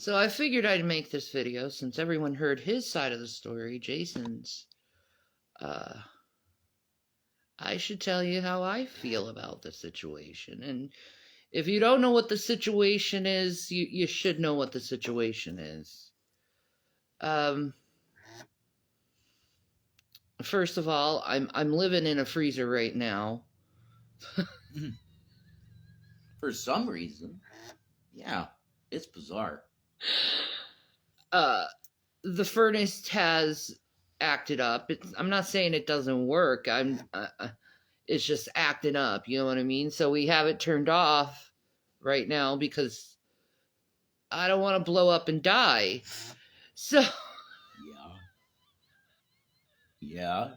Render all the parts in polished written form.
So I figured I'd make this video since everyone heard his side of the story, Jason's. I should tell you how I feel about the situation. And if you don't know what the situation is, you should know what the situation is. First of all, I'm living in a freezer right now. For some reason. Yeah, it's bizarre. The furnace has acted up. I'm not saying it doesn't work. It's just acting up. You know what I mean? So we have it turned off right now because I don't want to blow up and die. So. Yeah.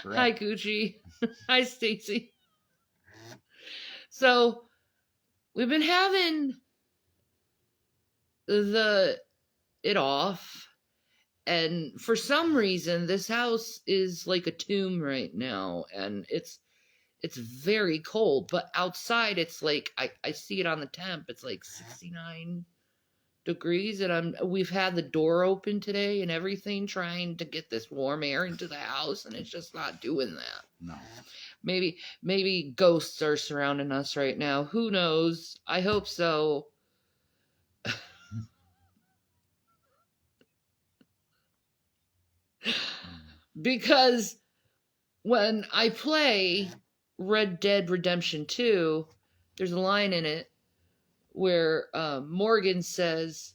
Correct. Hi, Gucci. Hi, Stacy. So we've been having it off, and for some reason this house is like a tomb right now, and it's very cold, but outside it's like I see it on the temp, it's like 69 degrees, and we've had the door open today and everything, trying to get this warm air into the house, and it's just not doing that. No. Maybe ghosts are surrounding us right now. Who knows? I hope so. Because when I play Red Dead Redemption 2, there's a line in it where Morgan says,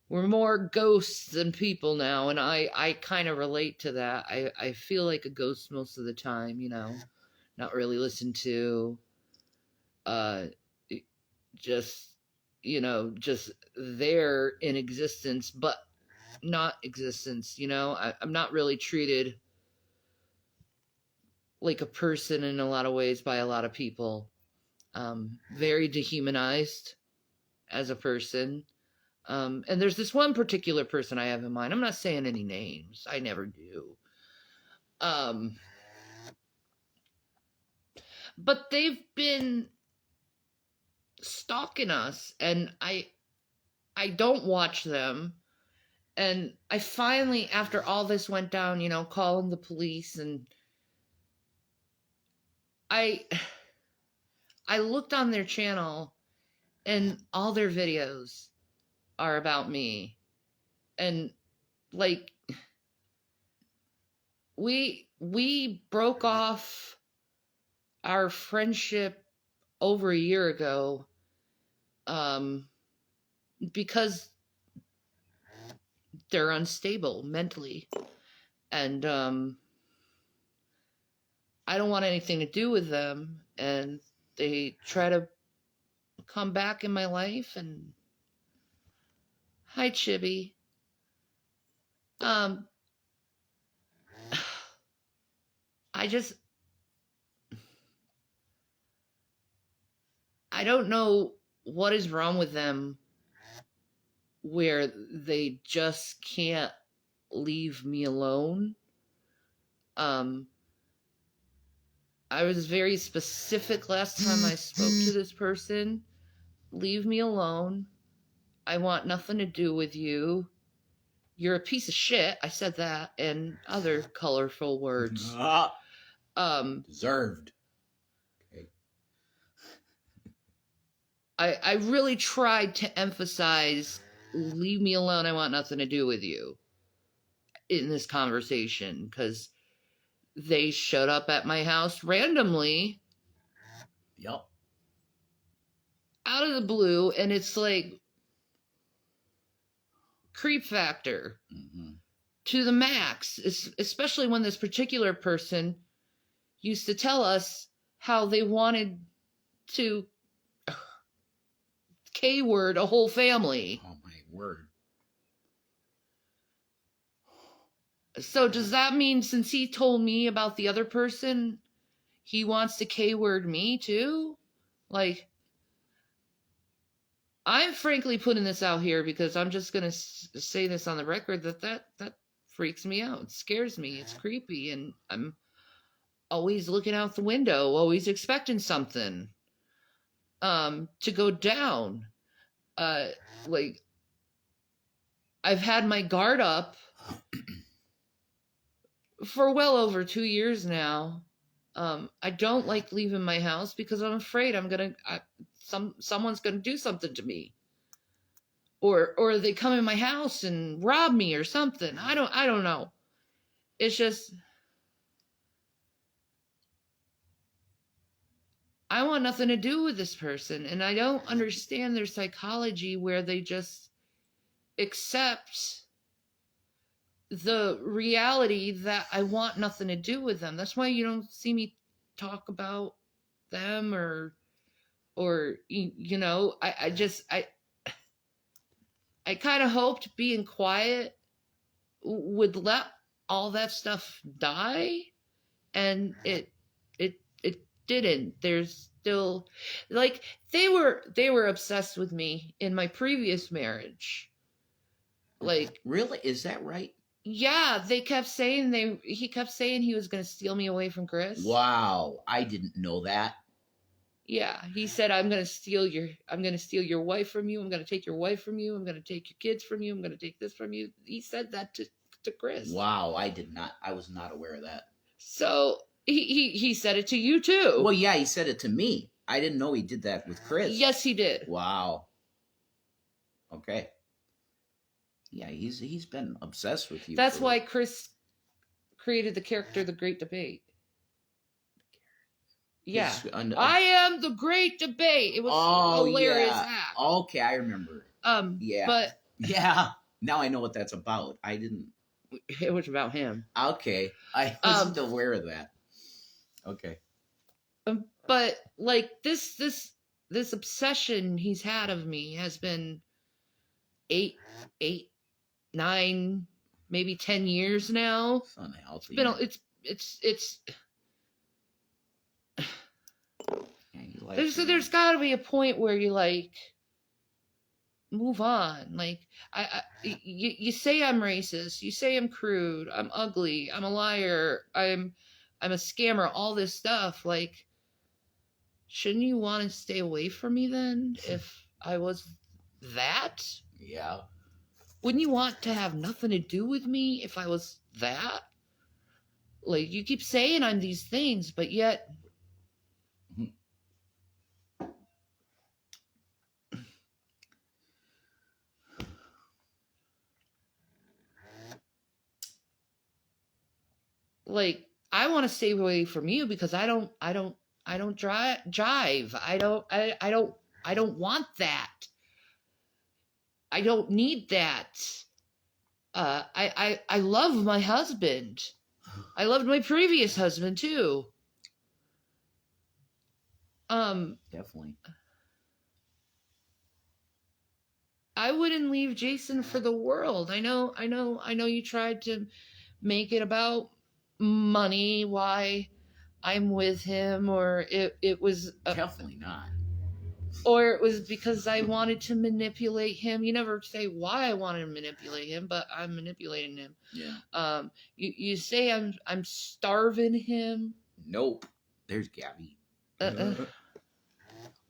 we're more ghosts than people now, and I kind of relate to that. I feel like a ghost most of the time, you know, not really listened to, just, you know, just there in existence, but not existence, you know. I'm not really treated like a person in a lot of ways by a lot of people. Very dehumanized as a person. And there's this one particular person I have in mind. I'm not saying any names. I never do. But they've been stalking us, and I don't watch them. And I finally, after all this went down, you know, calling the police, and I looked on their channel, and all their videos are about me. And like, we broke off our friendship over a year ago, because they're unstable mentally, and I don't want anything to do with them, and they try to come back in my life. And hi, Chibi. I don't know what is wrong with them where they just can't leave me alone. I was very specific last time I spoke to this person. Leave me alone. I want nothing to do with you. You're a piece of shit. I said that, and other colorful words. Deserved. Okay. I really tried to emphasize, leave me alone. I want nothing to do with you in this conversation, because they showed up at my house randomly. Yep. Out of the blue, and it's like creep factor to the max, especially when this particular person used to tell us how they wanted to K-word a whole family. Oh my word. So does that mean, since he told me about the other person, he wants to K-word me too? Like, I'm frankly putting this out here because I'm just going to say this on the record that freaks me out. It scares me. It's creepy. And I'm always looking out the window, always expecting something to go down. like I've had my guard up for well over 2 years now. I don't like leaving my house because I'm afraid someone's gonna do something to me, or they come in my house and rob me or something. I don't know. It's just I want nothing to do with this person, and I don't understand their psychology where they just accept the reality that I want nothing to do with them. That's why you don't see me talk about them or I kind of hoped being quiet would let all that stuff die, and it didn't. There's still like they were obsessed with me in my previous marriage. Like, really? Is that right? yeah, he kept saying he was going to steal me away from Chris. Wow, I didn't know that. Yeah, he said I'm going to steal your wife from you. I'm going to take your wife from you. I'm going to take your kids from you. I'm going to take this from you. He said that to Chris. Wow, I was not aware of that. So he said it to you too. Well, yeah, he said it to me. I didn't know he did that with Chris. Yes, he did. Wow. Okay. Yeah, he's been obsessed with you. That's why Chris created the character The Great Debate. Yeah. I am the Great Debate. It was a hilarious act. Okay, I remember. Yeah. But yeah. Now I know what that's about. I didn't. It was about him. Okay. I wasn't aware of that. Okay. But like this obsession he's had of me has been 8, 9, maybe 10 years now. It's unhealthy. It's yeah, there's got to be a point where you like move on. Like you say I'm racist, you say I'm crude, I'm ugly, I'm a liar, I'm a scammer, all this stuff. Like, shouldn't you want to stay away from me then if I was that? Yeah. Wouldn't you want to have nothing to do with me if I was that? Like, you keep saying I'm these things, but yet like I want to stay away from you because I don't jive. I don't want that. I don't need that. I love my husband. I loved my previous husband too. Definitely. I wouldn't leave Jason for the world. I know you tried to make it about money, why I'm with him, or it was definitely not. Or it was because I wanted to manipulate him. You never say why I wanted to manipulate him, but I'm manipulating him. Yeah. You say I'm starving him. Nope. There's Gabby.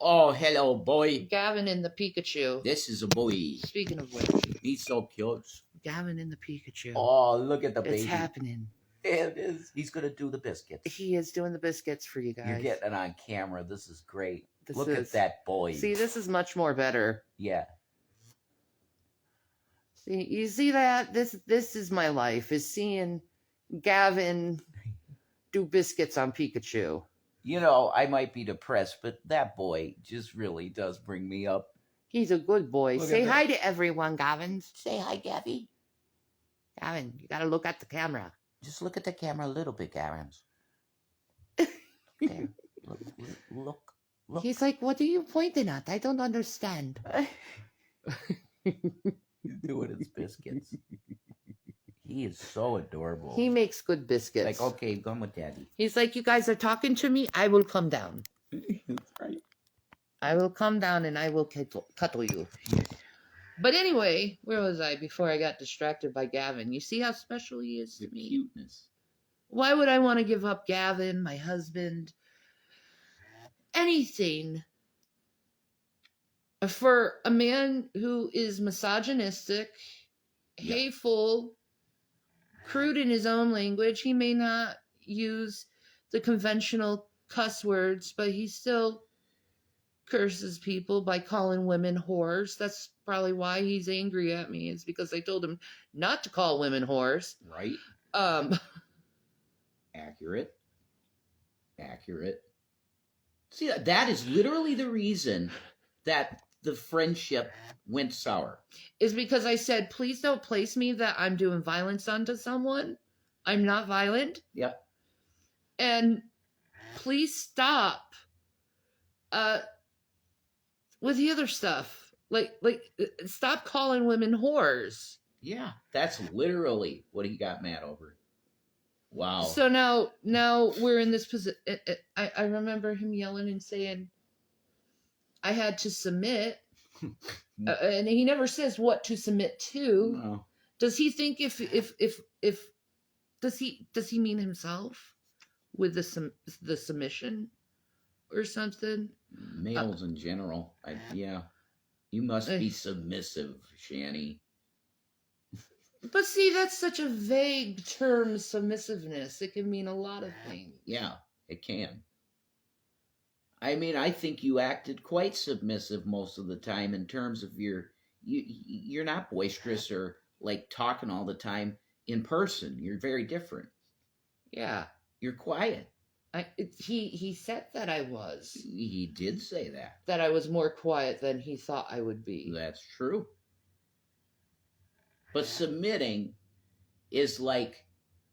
Oh, hello, boy. Gavin and the Pikachu. This is a boy. Speaking of which, he's so cute. Gavin and the Pikachu. Oh, look at the baby. It's happening. It is. He's gonna do the biscuits. He is doing the biscuits for you guys. You're getting it on camera. This is great. This look is, at that boy. See, this is much more better. Yeah. See, you see that? This is my life, is seeing Gavin do biscuits on Pikachu. You know, I might be depressed, but that boy just really does bring me up. He's a good boy. Say hi to everyone, Gavin. Say hi, Gabby. Gavin, you gotta look at the camera. Just look at the camera a little bit, Gavin. There. Look. He's like, what are you pointing at? I don't understand. He's doing his biscuits. He is so adorable. He makes good biscuits. Like, okay, come with Daddy. He's like, you guys are talking to me? I will come down. That's right. I will come down and I will cuddle you. But anyway, where was I before I got distracted by Gavin? You see how special he is to me? Cuteness. Why would I want to give up Gavin, my husband, anything For a man who is misogynistic, Yeah. hateful, crude in his own language, he may not use the conventional cuss words, but he still curses people by calling women whores. That's probably why he's angry at me. It's because I told him not to call women whores. Right. Um, Accurate. See, that is literally the reason that the friendship went sour. is because I said, please don't place me that I'm doing violence onto someone. I'm not violent. Yep. And please stop with the other stuff. Stop calling women whores. Yeah, that's literally what he got mad over. Wow. So now we're in this position. I remember him yelling and saying I had to submit, and he never says what to submit to. No. Does he think if does he mean himself with the submission or something? Males in general. Yeah. You must be submissive, Shanny. But see, that's such a vague term, submissiveness. It can mean a lot of things. Yeah, it can. I mean, I think you acted quite submissive most of the time in terms of you're not boisterous or like talking all the time in person. You're very different. Yeah. You're quiet. He said that I was. He did say that. That I was more quiet than he thought I would be. That's true. But submitting is like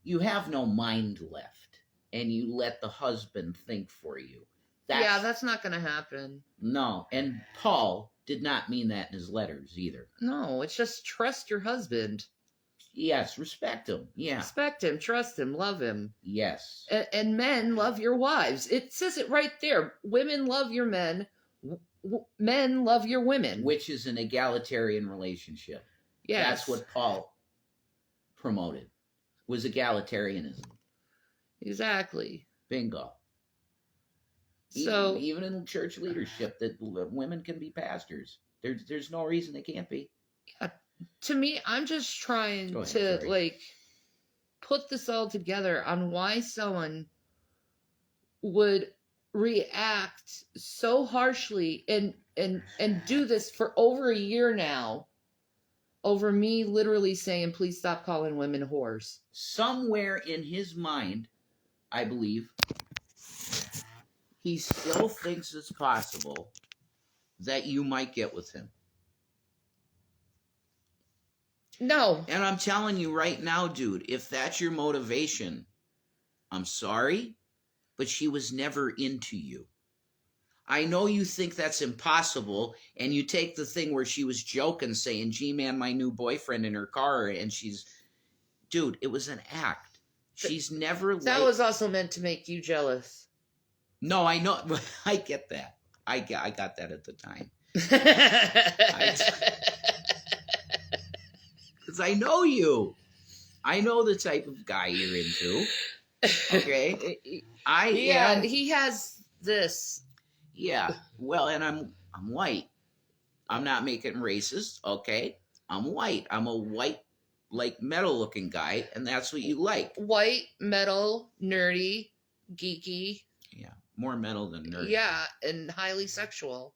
you have no mind left and you let the husband think for you. That's not going to happen. No, and Paul did not mean that in his letters either. No, it's just trust your husband. Yes, respect him. Yeah. Respect him, trust him, love him. Yes. And men, love your wives. It says it right there. Women, love your men. Men, love your women. Which is an egalitarian relationship. Yes. That's what Paul promoted, was egalitarianism. Exactly. Bingo. So even in church leadership, that women can be pastors. There's no reason they can't be. Yeah. To me, I'm just trying to put this all together on why someone would react so harshly and do this for over a year now over me literally saying, please stop calling women whores. Somewhere in his mind, I believe, he still thinks it's possible that you might get with him. No. And I'm telling you right now, dude, if that's your motivation, I'm sorry, but she was never into you. I know you think that's impossible, and you take the thing where she was joking, saying, Gman, my new boyfriend, in her car, and she's... Dude, it was an act. She's never... That was also meant to make you jealous. No, I know. I get that. I got that at the time. Because I know you. I know the type of guy you're into. Okay? Yeah, he has this... Yeah, well, and I'm white. I'm not making racist, okay? I'm white. I'm a white, like, metal-looking guy, and that's what you like. White, metal, nerdy, geeky. Yeah, more metal than nerdy. Yeah, and highly sexual.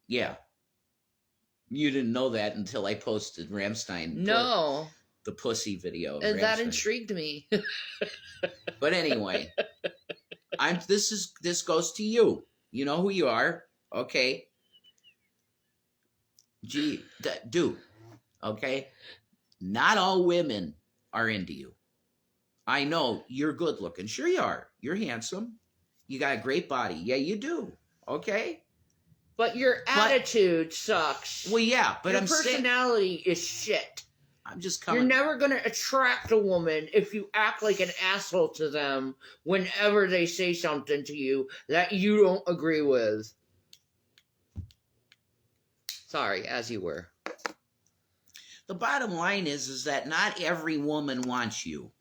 Yeah. You didn't know that until I posted Rammstein. No. The pussy video. And Rammstein. That intrigued me. But anyway, this goes to you. You know who you are, okay? Dude, okay? Not all women are into you. I know you're good looking. Sure you are. You're handsome. You got a great body. Yeah, you do. Okay? But your attitude sucks. Well, yeah, but your personality is shit. I'm just coming. You're never going to attract a woman if you act like an asshole to them whenever they say something to you that you don't agree with. Sorry, as you were. The bottom line is that not every woman wants you.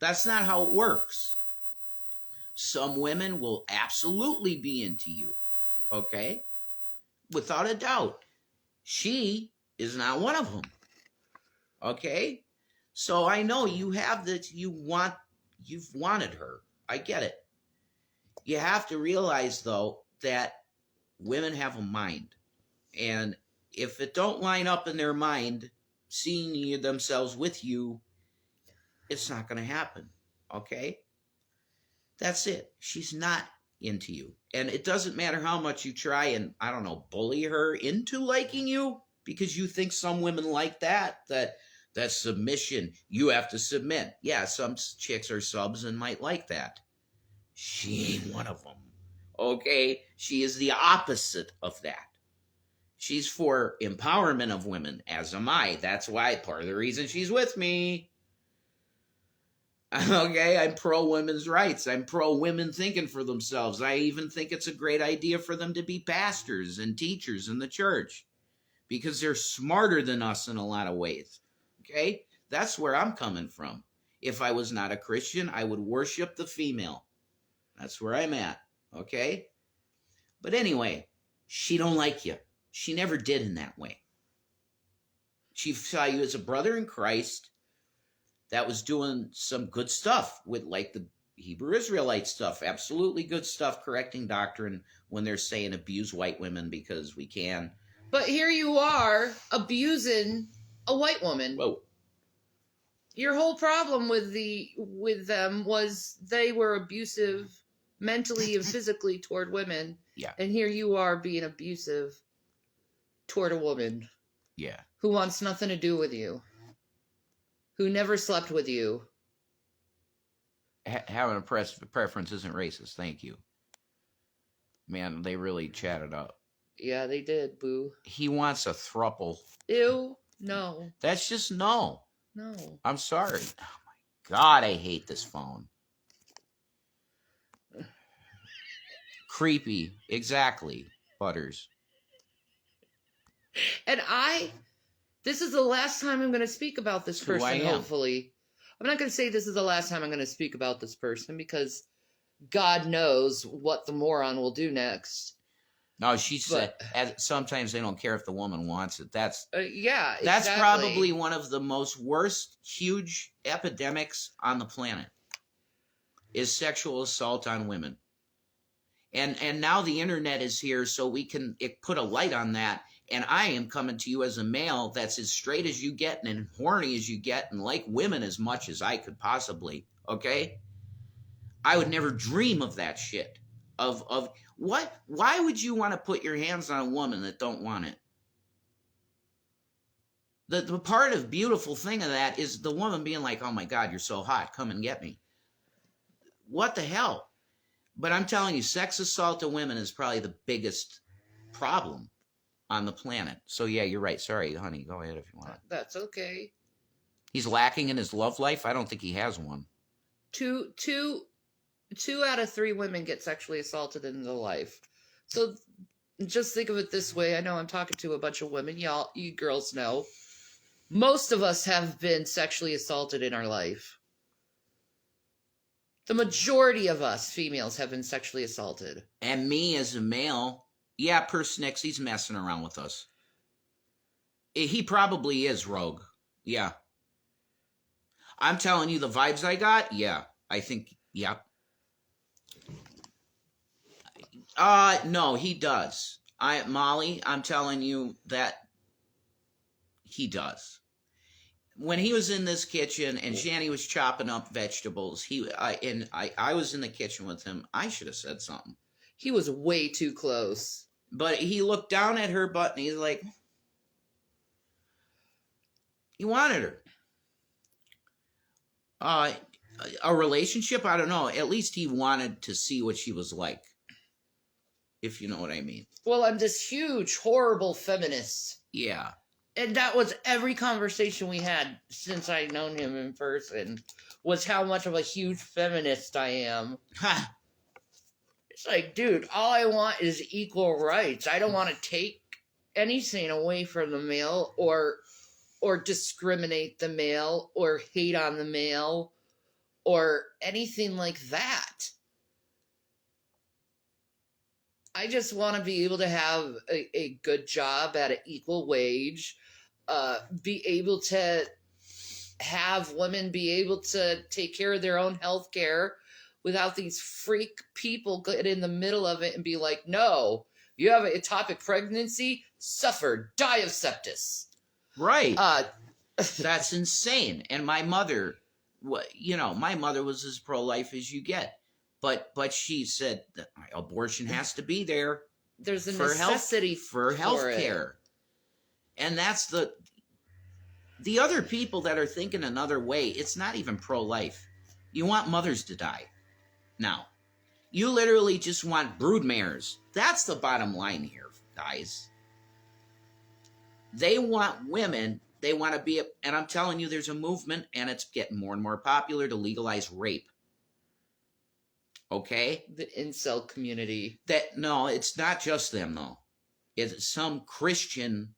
That's not how it works. Some women will absolutely be into you. Okay? Without a doubt. She is not one of them. Okay? So I know you have that you've wanted her. I get it. You have to realize though that women have a mind. And if it don't line up in their mind, seeing you themselves with you, it's not going to happen. Okay? That's it. She's not into you. And it doesn't matter how much you try and, I don't know, bully her into liking you because you think some women like that submission, you have to submit. Yeah, some chicks are subs and might like that. She ain't one of them. Okay? She is the opposite of that. She's for empowerment of women, as am I. That's why part of the reason she's with me. Okay, I'm pro women's rights. I'm pro women thinking for themselves. I even think it's a great idea for them to be pastors and teachers in the church because they're smarter than us in a lot of ways. Okay, that's where I'm coming from. If I was not a Christian, I would worship the female. That's where I'm at. Okay, but anyway, she don't like you. She never did in that way. She saw you as a brother in Christ that was doing some good stuff with like the Hebrew Israelite stuff. Absolutely good stuff, correcting doctrine when they're saying abuse white women because we can. But here you are abusing a white woman. Whoa. Your whole problem with them was they were abusive mentally and physically toward women. Yeah. And here you are being abusive toward a woman. Yeah. Who wants nothing to do with you. Who never slept with you. Having a preference isn't racist. Thank you. Man, they really chatted up. Yeah, they did, boo. He wants a throuple. Ew. No. That's just no. No. I'm sorry. Oh my God, I hate this phone. Creepy. Exactly. Butters. And this is the last time I'm going to speak about this Who I person, am. hopefully. I'm not going to say this is the last time I'm going to speak about this person because God knows what the moron will do next. No, she said sometimes they don't care if the woman wants it. That's exactly. probably one of the most worst, huge epidemics on the planet is sexual assault on women. And now the internet is here, so we can put a light on that. And I am coming to you as a male that's as straight as you get and horny as you get and like women as much as I could possibly, okay? I would never dream of that shit. Of what? Why would you want to put your hands on a woman that don't want it? The part of beautiful thing of that is the woman being like, oh my God, you're so hot, come and get me. What the hell? But I'm telling you, sex assault to women is probably the biggest problem on the planet. So yeah, you're right. Sorry, honey. Go ahead if you want. That's okay. He's lacking in his love life? I don't think he has one. Two out of 3 women get sexually assaulted in their life. So just think of it this way. I know I'm talking to a bunch of women. You girls know. Most of us have been sexually assaulted in our life. The majority of us females have been sexually assaulted. And me as a male, yeah, Persnix, he's messing around with us. He probably is rogue. Yeah. I'm telling you the vibes I got, yeah. I think, yeah. No, he does. Molly, I'm telling you that he does. When he was in this kitchen and Shanny was chopping up vegetables, I was in the kitchen with him. I should have said something. He was way too close. But he looked down at her butt and he's like, he wanted her. A relationship? I don't know. At least he wanted to see what she was like. If you know what I mean. Well, I'm this huge, horrible feminist. Yeah. And that was every conversation we had since I'd known him in person, was how much of a huge feminist I am. Ha! It's like, dude, all I want is equal rights. I don't want to take anything away from the male or discriminate the male or hate on the male or anything like that. I just want to be able to have a good job at an equal wage, be able to have women be able to take care of their own health care without these freak people get in the middle of it and be like, no, you have an ectopic pregnancy, suffer, die of sepsis. Right. That's insane. And my mother, my mother was as pro-life as you get. But she said that abortion has to be there. There's a necessity for health care. And that's the other people that are thinking another way. It's not even pro-life. You want mothers to die. Now, you literally just want broodmares. That's the bottom line here, guys. They want women. They want to be, and I'm telling you, there's a movement, and it's getting more and more popular to legalize rape. Okay? The incel community. No, it's not just them, though. It's some Christian.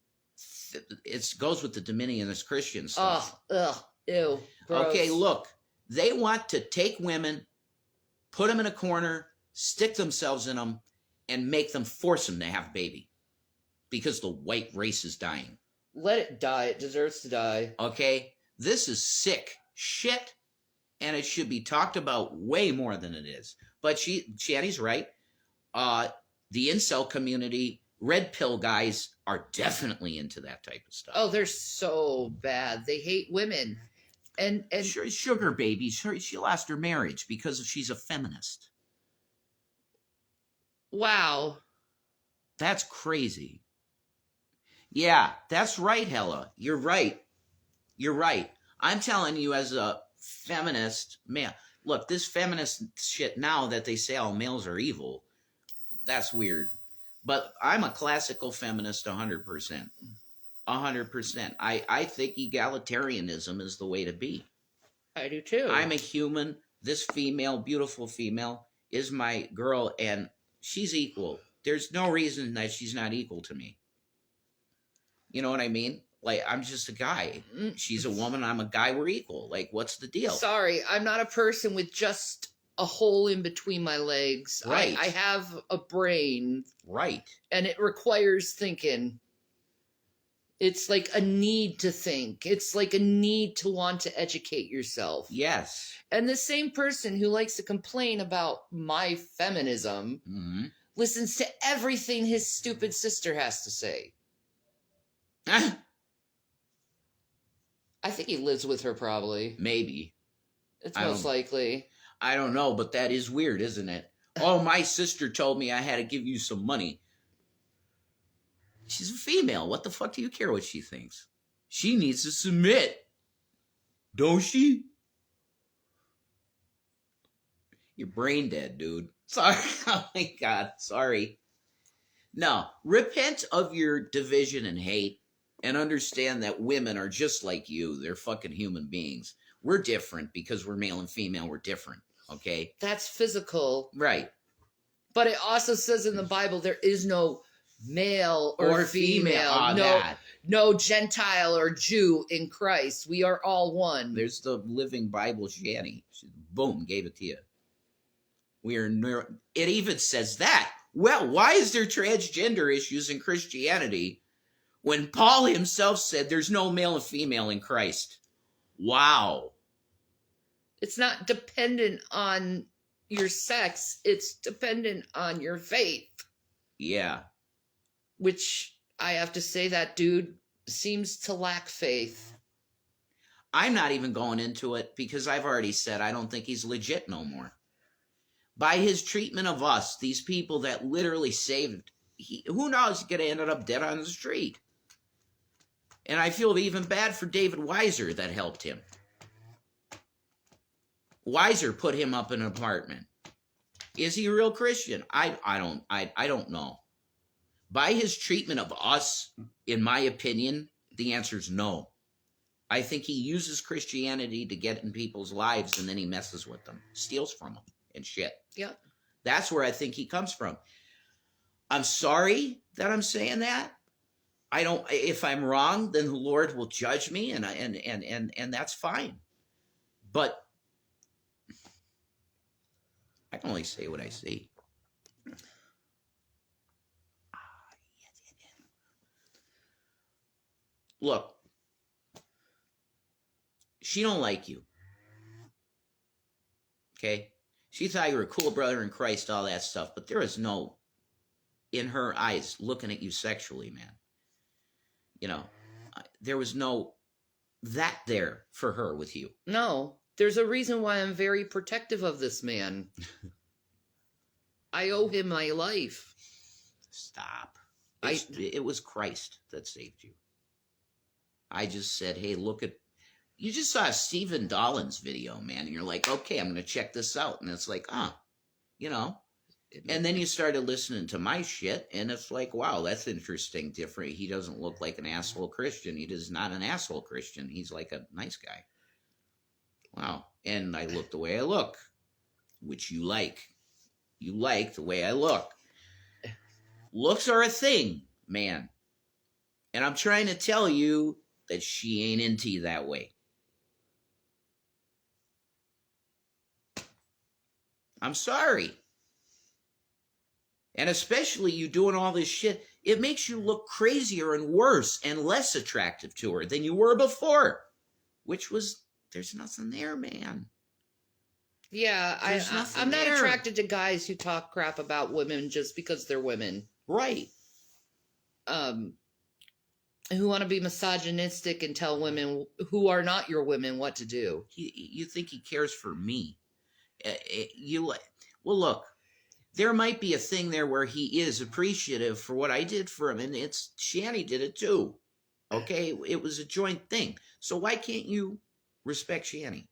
It goes with the Dominion Christian stuff. Ew. Gross. Okay, look. They want to take women, put them in a corner, stick themselves in them, and force them to have a baby. Because the white race is dying. Let it die. It deserves to die. Okay? This is sick shit, and it should be talked about way more than it is. But Shanny's right. The incel community, red pill guys, are definitely into that type of stuff. Oh, they're so bad. They hate women. And sugar baby, she lost her marriage because she's a feminist. Wow. That's crazy. Yeah, that's right, Hella. You're right. You're right. I'm telling you as a feminist man. Look, this feminist shit now that they say all males are evil, that's weird. But I'm a classical feminist 100%. 100%. I think egalitarianism is the way to be. I do too. I'm a human. This female, beautiful female, is my girl, and she's equal. There's no reason that she's not equal to me. You know what I mean? Like, I'm just a guy. She's a woman. I'm a guy. We're equal. Like, what's the deal? Sorry, I'm not a person with just a hole in between my legs. Right. I have a brain. Right. And it requires thinking. It's like a need to think. It's like a need to want to educate yourself. Yes. And the same person who likes to complain about my feminism listens to everything his stupid sister has to say. I think he lives with her, probably. Maybe. It's most likely. I don't know, but that is weird, isn't it? Oh, my sister told me I had to give you some money. She's a female. What the fuck do you care what she thinks? She needs to submit. Don't she? You're brain dead, dude. Sorry. Oh, my God. Sorry. No. Repent of your division and hate. And understand that women are just like you. They're fucking human beings. We're different because we're male and female. We're different. Okay? That's physical. Right. But it also says in the Bible there is no male or female. No Gentile or Jew in Christ. We are all one. There's the Living Bible, Shanny. Boom, gave it to you. It even says that. Well, why is there transgender issues in Christianity when Paul himself said there's no male and female in Christ? Wow. It's not dependent on your sex. It's dependent on your faith. Yeah. Which, I have to say, that dude seems to lack faith. I'm not even going into it because I've already said I don't think he's legit no more. By his treatment of us, these people that literally saved, who knows, he could have ended up dead on the street. And I feel even bad for David Weiser that helped him. Weiser put him up in an apartment. Is he a real Christian? I don't know. By his treatment of us, in my opinion, the answer is no. I think he uses Christianity to get in people's lives and then he messes with them, steals from them and shit. Yep. That's where I think he comes from. I'm sorry that I'm saying that. I don't. If I'm wrong, then the Lord will judge me, and that's fine. But I can only say what I see. look, she don't like you. Okay? She thought you were a cool brother in Christ, all that stuff, but there is no, in her eyes, looking at you sexually, man. You know, there was no that there for her with you. No, there's a reason why I'm very protective of this man. I owe him my life. Stop. It was Christ that saved you. I just said, hey, look at, you just saw Stephen Dolan's video, man, and you're like, okay, I'm going to check this out. And it's like, you know. And then you started listening to my shit, and it's like, wow, that's interesting, different. He doesn't look like an asshole Christian. He is not an asshole Christian. He's like a nice guy. Wow. And I look the way I look, which you like. You like the way I look. Looks are a thing, man. And I'm trying to tell you that she ain't into you that way. I'm sorry. And especially you doing all this shit, it makes you look crazier and worse and less attractive to her than you were before. Which was, there's nothing there, man. Yeah, I'm not there. attracted to guys who talk crap about women just because they're women. Right. Who want to be misogynistic and tell women who are not your women what to do. You think he cares for me? Well, look, there might be a thing there where he is appreciative for what I did for him, and it's Shanny did it too. Okay, it was a joint thing. So why can't you respect Shanny?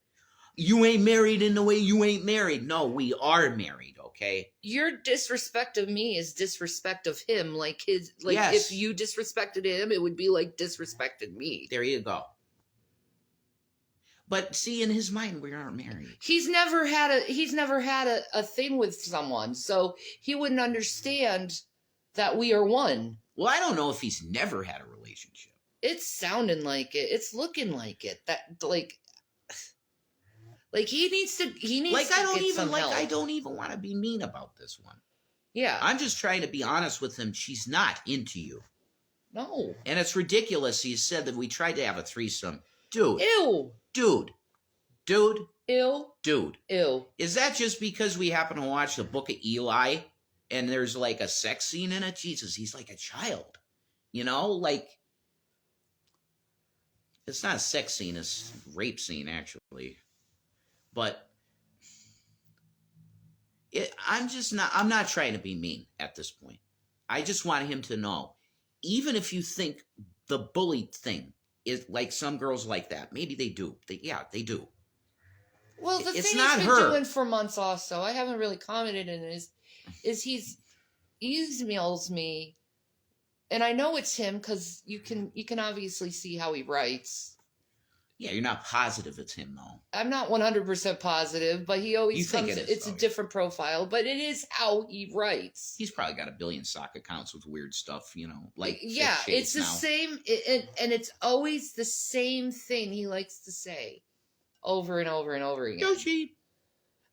You ain't married in the way you ain't married. No, we are married, okay? Your disrespect of me is disrespect of him. Like his, like Yes. if you disrespected him, it would be like disrespected me. There you go. But see, in his mind, we aren't married. He's never had a thing with someone, so he wouldn't understand that we are one. Well, I don't know if he's never had a relationship. It's sounding like it. It's looking like it. That like he needs to Like to get some help. I don't even want to be mean about this one. Yeah. I'm just trying to be honest with him. She's not into you. No. And it's ridiculous. He said that we tried to have a threesome. Dude. Ew. Dude. Ew. Dude. Ew. Is that just because we happen to watch the Book of Eli and there's like a sex scene in it? Jesus, he's like a child. You know, like, it's not a sex scene, it's a rape scene, actually. But I'm not trying to be mean at this point. I just want him to know, even if you think the bully thing is like some girls like that, maybe they do. They do. Well, the It's thing not he's been her. doing for months also, I haven't really commented in is he emails me, and I know it's him because you can obviously see how he writes. Yeah, you're not positive it's him, though. I'm not 100% positive, but he always You think comes. it is, It's though, a yeah. different profile, but it is how he writes. He's probably got a billion sock accounts with weird stuff, you know, like yeah, it's the now. same, and it's always the same thing he likes to say over and over and over again. Yoshi.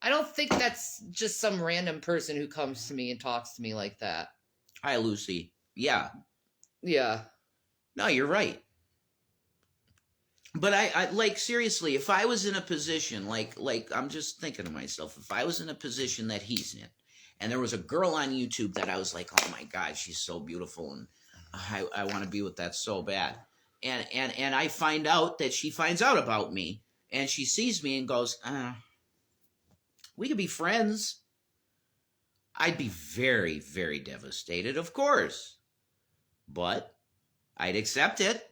I don't think that's just some random person who comes to me and talks to me like that. Hi, Lucy. Yeah. Yeah. No, you're right. But I like, seriously, if I was in a position, like I'm just thinking to myself, if I was in a position that he's in, and there was a girl on YouTube that I was like, oh my God, she's so beautiful, and I want to be with that so bad. And I find out that she finds out about me, and she sees me and goes, we could be friends. I'd be very, very devastated, of course. But I'd accept it.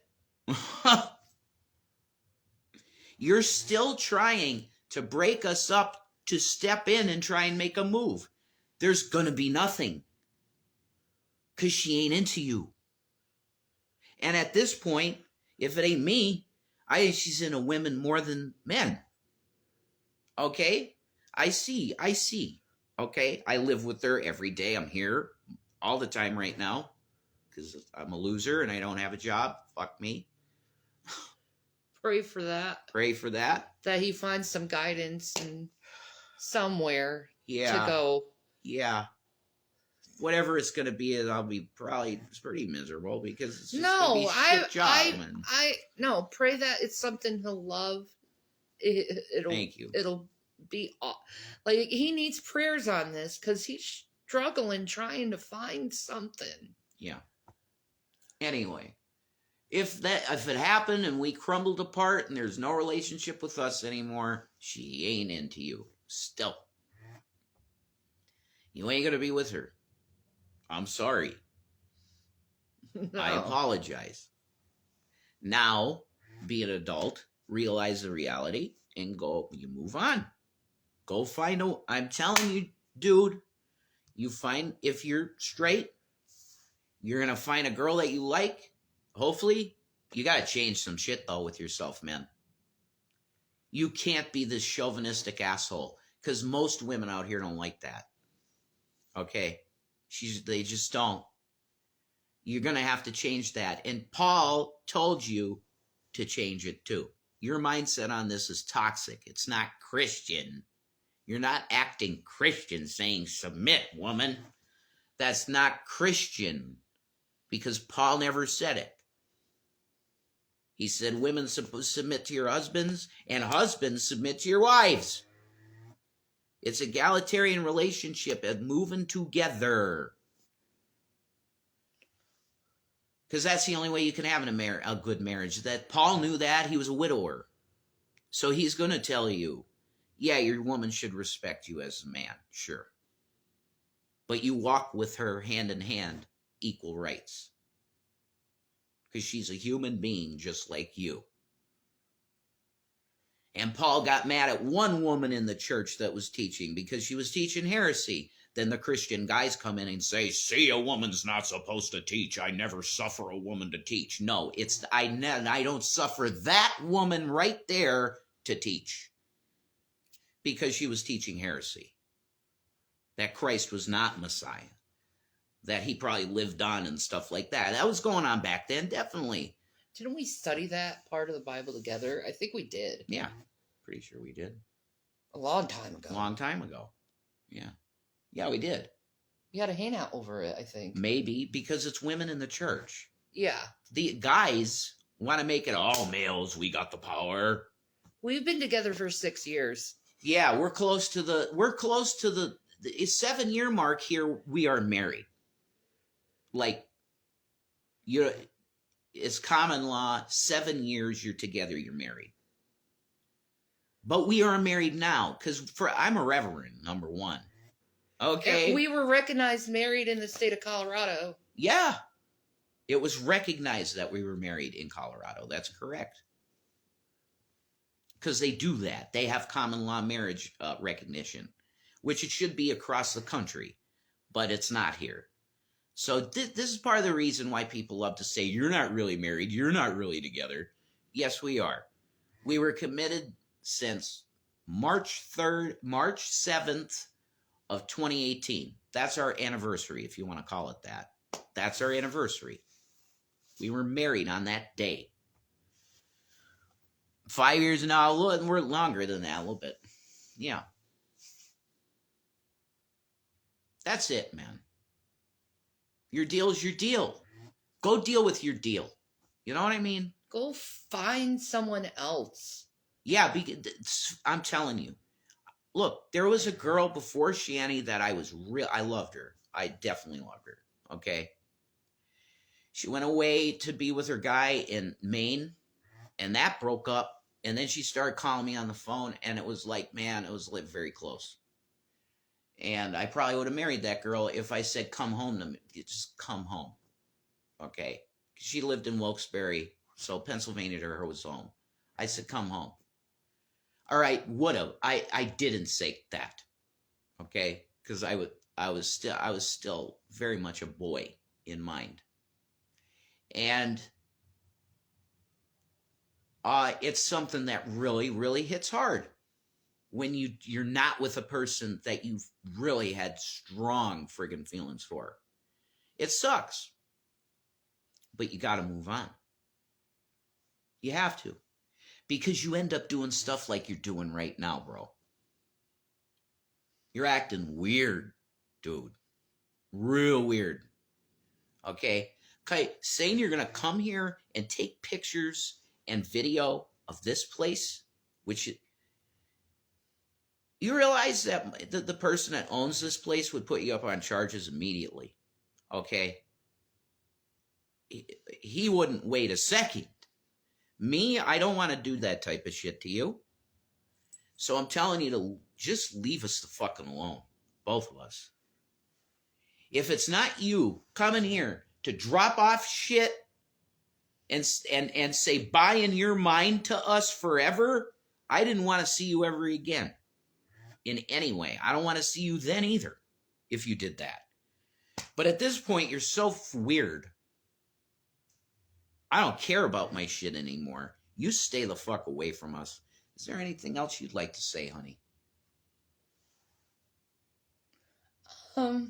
You're still trying to break us up to step in and try and make a move. There's going to be nothing. Because she ain't into you. And at this point, if it ain't me, I think she's into women more than men. Okay? I see. Okay? I live with her every day. I'm here all the time right now. Because I'm a loser and I don't have a job. Fuck me. Pray for that. Pray for that. That he finds some guidance and somewhere Yeah. to go. Yeah. whatever it's going to be, I'll be probably pretty miserable because it's just going to be No, a shit job. no, pray that it's something he'll love. It'll, Thank you. It'll be like he needs prayers on this because he's struggling trying to find something. Yeah. Anyway, if it happened and we crumbled apart and there's no relationship with us anymore, she ain't into you. Still, you ain't gonna be with her. I'm sorry. No. I apologize. Now, be an adult, realize the reality, and you move on. Go find I'm telling you, dude, if you're straight, you're going to find a girl that you like. Hopefully, you got to change some shit, though, with yourself, man. You can't be this chauvinistic asshole, because most women out here don't like that. Okay? They just don't. You're going to have to change that. And Paul told you to change it too. Your mindset on this is toxic. It's not Christian. You're not acting Christian saying, submit, woman. That's not Christian because Paul never said it. He said women submit to your husbands and husbands submit to your wives. It's an egalitarian relationship and moving together. Because that's the only way you can have a good marriage. That Paul knew that. He was a widower. So he's going to tell you, yeah, your woman should respect you as a man, sure. But you walk with her hand in hand, equal rights. Because she's a human being just like you. And Paul got mad at one woman in the church that was teaching because she was teaching heresy. Then the Christian guys come in and say, see, a woman's not supposed to teach. I never suffer a woman to teach. No, I don't suffer that woman right there to teach. Because she was teaching heresy. That Christ was not Messiah. That he probably lived on and stuff like that. That was going on back then, definitely. Didn't we study that part of the Bible together? I think we did. Yeah, pretty sure we did. A long time ago. Long time ago. Yeah. Yeah, we did. We had a hangout over it, I think. Maybe, because it's women in the church. Yeah. The guys want to make it all males. We got the power. We've been together for 6 years. Yeah, we're close to the 7-year mark here. We are married. Like, it's common law, 7 years you're together, you're married. But we are married now, because I'm a reverend, number one. Okay. And we were recognized married in the state of Colorado. Yeah. It was recognized that we were married in Colorado. That's correct. Because they do that. They have common law marriage recognition, which it should be across the country, but it's not here. So this is part of the reason why people love to say, you're not really married, you're not really together. Yes, we are. We were committed since March 7th of 2018. That's our anniversary, if you want to call it that. That's our anniversary. We were married on that day. 5 years now, we're longer than that a little bit. Yeah. That's it, man. Your deal is your deal. Go deal with your deal. You know what I mean? Go find someone else. Yeah, I'm telling you. Look, there was a girl before Shanny that I loved her. I definitely loved her. Okay? She went away to be with her guy in Maine, and that broke up. And then she started calling me on the phone, and it was like, man, it was very close. And I probably would have married that girl if I said, come home to me. Just come home. Okay? She lived in Wilkes-Barre, so Pennsylvania to her was home. I said, come home. All right, would have. I didn't say that. Okay? Because I was still very much a boy in mind. And it's something that really, really hits hard when you're not with a person that you've really had strong friggin' feelings for. It sucks. But you got to move on. You have to. Because you end up doing stuff like you're doing right now, bro. You're acting weird, dude. Real weird. Okay? Okay, saying you're going to come here and take pictures and video of this place, which you realize that the person that owns this place would put you up on charges immediately. Okay? He wouldn't wait a second. Me, I don't want to do that type of shit to you. So I'm telling you to just leave us the fucking alone. Both of us. If it's not you coming here to drop off shit and say bye in your mind to us forever, I didn't want to see you ever again. In any way. I don't want to see you then either, if you did that. But at this point, you're so weird. I don't care about my shit anymore. You stay the fuck away from us. Is there anything else you'd like to say, honey? I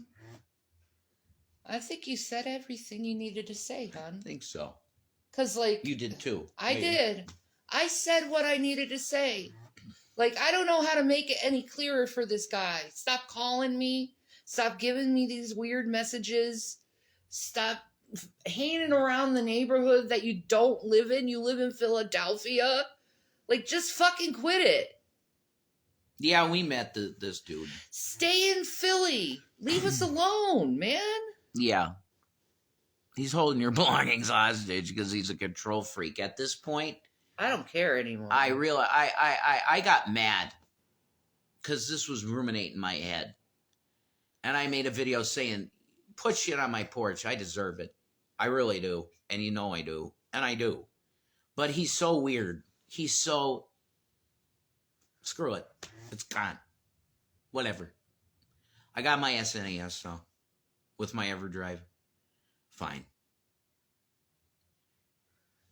think you said everything you needed to say, hon. I think so. 'Cause, like... You did too. I did. I said what I needed to say. Like, I don't know how to make it any clearer for this guy. Stop calling me. Stop giving me these weird messages. Stop hanging around the neighborhood that you don't live in. You live in Philadelphia. Like, just fucking quit it. Yeah, we met this dude. Stay in Philly. Leave us alone, man. Yeah. He's holding your belongings hostage because he's a control freak. At this point, I don't care anymore. I got mad because this was ruminating in my head. And I made a video saying, put shit on my porch. I deserve it. I really do. And you know I do. And I do. But he's so weird. He's so... Screw it. It's gone. Whatever. I got my SNES, though. With my EverDrive. Fine.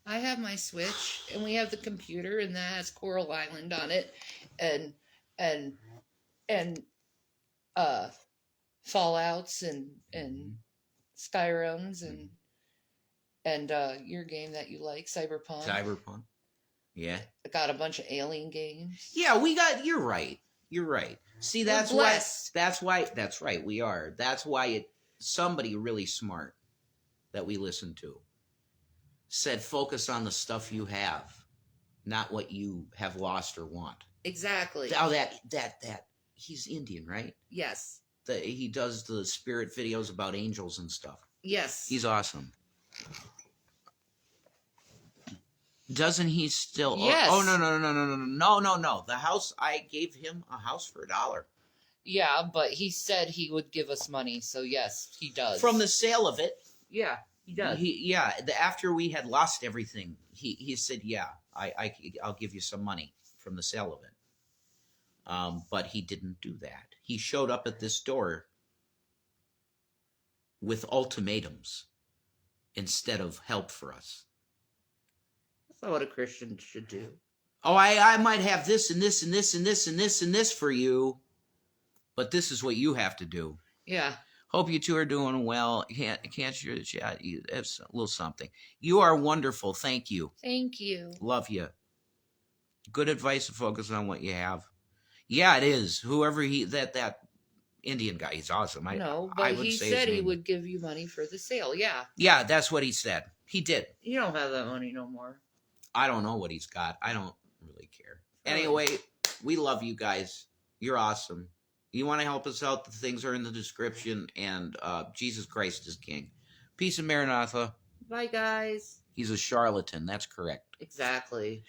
I have my Switch, and we have the computer, and that has Coral Island on it, and Fallouts and Skyrims and your game that you like, Cyberpunk. Cyberpunk. Yeah. I got a bunch of Alien games. Yeah, we got... You're right. You're right. See, that's We're blessed. That's right, we are. That's why somebody really smart that we listen to said focus on the stuff you have, not what you have lost or want. Exactly. Oh, that he's Indian, right? Yes. He does the spirit videos about angels and stuff. Yes. He's awesome. Doesn't he still? Yes. Oh no! The house, I gave him a house for $1. Yeah, but he said he would give us money, so yes, he does. From the sale of it. Yeah, he does. After we had lost everything, he said, yeah, I'll give you some money from the sale of it. But he didn't do that. He showed up at this door with ultimatums instead of help for us. That's not what a Christian should do. Oh, I might have this and this and this and this and this and this for you, but this is what you have to do. Yeah. Hope you two are doing well. Can't share the chat. That's a little something. You are wonderful. Thank you. Thank you. Love you. Good advice to focus on what you have. Yeah, it is. Whoever that Indian guy, he's awesome. But he said he would give you money for the sale. Yeah. Yeah, that's what he said. He did. You don't have that money no more. I don't know what he's got. I don't really care. Anyway, we love you guys. You're awesome. You want to help us out, the things are in the description, and Jesus Christ is King. Peace and Maranatha. Bye, guys. He's a charlatan, that's correct. Exactly.